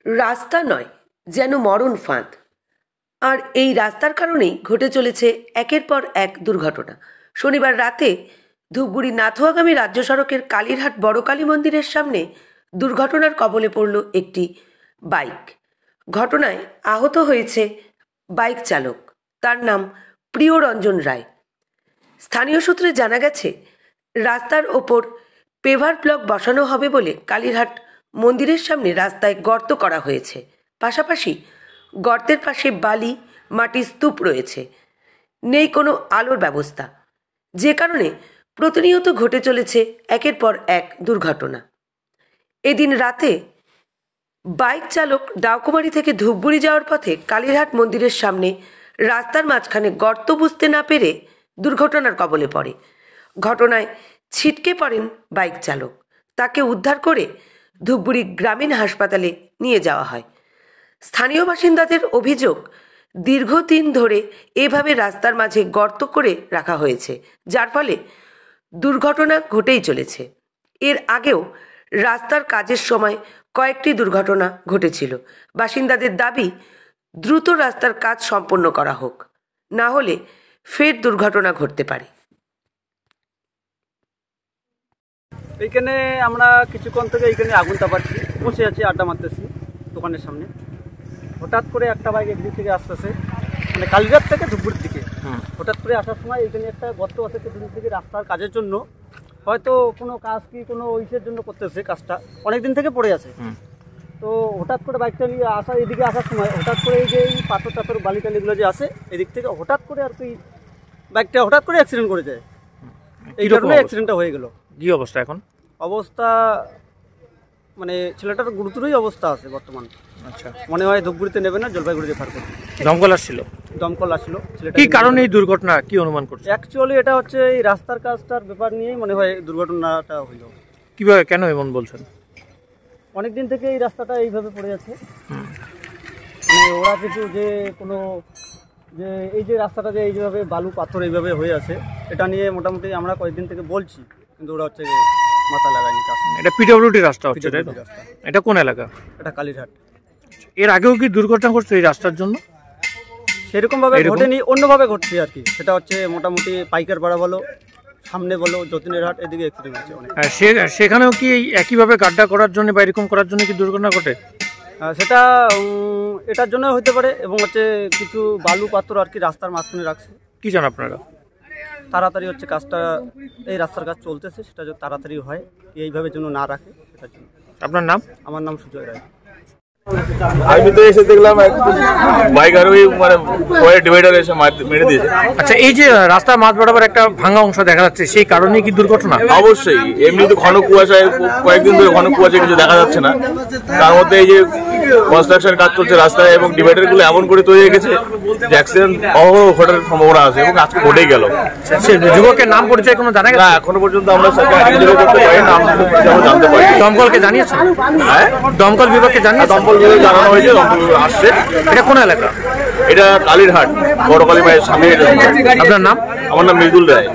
রাস্তা নয়, যেন মরণ ফাঁদ। আর এই রাস্তার কারণেই ঘটে চলেছে একের পর এক দুর্ঘটনা। শনিবার রাতে ধূপগুড়ি নাথুয়াগামী রাজ্য সড়কের কালীরহাট বড় কালী মন্দিরের সামনে দুর্ঘটনার কবলে পড়ল একটি বাইক। ঘটনায় আহত হয়েছে বাইক চালক, তার নাম প্রিয়রঞ্জন রায়। স্থানীয় সূত্রে জানা গেছে, রাস্তার ওপর পেভার ব্লক বসানো হবে বলে কালীরহাট মন্দিরের সামনে রাস্তায় গর্ত করা হয়েছে। পাশাপাশি গর্তের পাশে বালি, মাটির স্তূপ রয়েছে। নেই কোনো আলোর ব্যবস্থা, যে কারণে প্রতিনিয়ত ঘটে চলেছে একের পর এক দুর্ঘটনা। এদিন রাতে বাইক চালক ডাকুমারি থেকে ধূপগুড়ি যাওয়ার পথে কালীরহাট মন্দিরের সামনে রাস্তার মাঝখানে গর্ত বুঝতে না পেরে দুর্ঘটনার কবলে পড়ে। ঘটনায় ছিটকে পড়েন বাইক চালক। তাকে উদ্ধার করে ধূপগুড়ি গ্রামীণ হাসপাতালে নিয়ে যাওয়া হয়। স্থানীয় বাসিন্দাদের অভিযোগ, দীর্ঘদিন ধরে এভাবে রাস্তার মাঝে গর্ত করে রাখা হয়েছে, যার ফলে দুর্ঘটনা ঘটেই চলেছে। এর আগেও রাস্তার কাজের সময় কয়েকটি দুর্ঘটনা ঘটেছিল। বাসিন্দাদের দাবি, দ্রুত রাস্তার কাজ সম্পন্ন করা হোক, না হলে ফের দুর্ঘটনা ঘটতে পারে। এইখানে আমরা কিছুক্ষণ থেকে এইখানে আগুন তাপাচ্ছি, বসে আছি, আড্ডা মারতেছি দোকানের সামনে। হঠাৎ করে একটা বাইক একদিক থেকে আসতেছে, মানে কালীরহাট থেকে ধূপগুড়ির দিকে। হঠাৎ করে আসার সময় এইখানে একটা গর্ত আছে, দুদিন থেকে রাস্তার কাজের জন্য, হয়তো কোনো কাজ কি কোনো ইসের জন্য করতেছে, কাজটা অনেকদিন থেকে পড়ে আছে। তো হঠাৎ করে বাইকটা নিয়ে আসা, এদিকে আসার সময় হঠাৎ করে এই যে এই পাথর টাথর বালি টালিগুলো যে আছে এদিক থেকে হঠাৎ করে আর কি বাইকটা হঠাৎ করে অ্যাক্সিডেন্ট করে যায়। এই কারণে অ্যাক্সিডেন্টটা হয়ে গেল। কি অবস্থা এখন? অবস্থা মানে ছেলেটার গুরুতরই অবস্থা আছে বর্তমান। আচ্ছা, মনে হয় ধূপগুড়িতে নেবে না, জলপাইগুড়ি রেফার করবে। দমকল আসছিল? দমকল আসলো। কি কারণে এই দুর্ঘটনা, কি অনুমান করছে? অ্যাকচুয়ালি এটা হচ্ছে এই রাস্তার কাজটার ব্যাপার নিয়েই মনে হয় দুর্ঘটনাটা হইল। কিভাবে, কেন এমন বলছেন? অনেকদিন থেকে এই রাস্তাটা এইভাবে পড়ে আছে, মানে ওরা কিছু যে কোনো যে এই যে রাস্তাটা যে এইভাবে বালু পাথর এইভাবে হয়ে আছে, এটা নিয়ে মোটামুটি আমরা কয়েকদিন থেকে বলছি, কিন্তু ওরা হচ্ছে মাথা লাগায়নি। এটা পিডব্লিউডি রাস্তা হচ্ছে, তাই তো? এটা কোন এলাকা? এটা কালীরহাট। এর আগেও কি দুর্ঘটনা ঘটছে এই রাস্তার জন্য? সেরকম ভাবে ঘটেনি, অন্যভাবে ঘটছে আর কি। সেটা হচ্ছে মোটামুটি পাইকার পাড়া বলো, সামনে বলো, যতীনের হাট, এদিকে অ্যাক্সিডেন্ট হচ্ছে অনেক। সেখানেও কি একইভাবে গাড্ডা করার জন্য বা এরকম করার জন্য কি দুর্ঘটনা ঘটে? সেটা এটার জন্য হতে পারে, এবং হচ্ছে কিছু বালু পাথর আর কি রাস্তার মাঝখানে রাখছে। কি জান আপনারা? তাড়াতাড়ি হচ্ছে কাজটা, এই রাস্তার কাজ চলতেছে, সেটা যদি তাড়াতাড়ি হয়, এইভাবে যেন না রাখে, সেটার জন্য। আপনার নাম? আমার নাম সুজয় রায়। আমি তো এসে দেখলাম বাইক আর ওই মানে ডিভাইডার এসে মেরে দিয়েছে। আচ্ছা, এই যে রাস্তার মাঝ বরাবর একটা ভাঙা অংশ দেখা যাচ্ছে, সেই কারণে কি দুর্ঘটনা? অবশ্যই, এমনি তো ঘন কুয়াশায়, কয়েকদিন ধরে ঘন কুয়াশায় কিছু দেখা যাচ্ছে না। তার মধ্যে এই যে কনস্ট্রাকশন কাজ চলছে রাস্তায়, এবং ডিভাইডার গুলো এমন করে তৈরি হয়ে গেছে যে অ্যাক্সিডেন্ট অহরহ ঘটার সম্ভাবনা আছে, এবং আজকে ঘটেই গেল। যুবকের নাম পরিচয় কোনো জানা গেছে? এখনো পর্যন্ত আমরা করতে পারি না, আমরা জানতে পারি। দমকলকে জানিয়েছেন? হ্যাঁ, দমকল বিভাগকে জানিয়ে? দমকল বিভাগে জানানো হয়েছে, আসছে। এটা কোন এলাকা? এটা কালীরহাট বড় কালী মায়ের সামনে। আপনার নাম? আমার নাম মৃদুল রায়।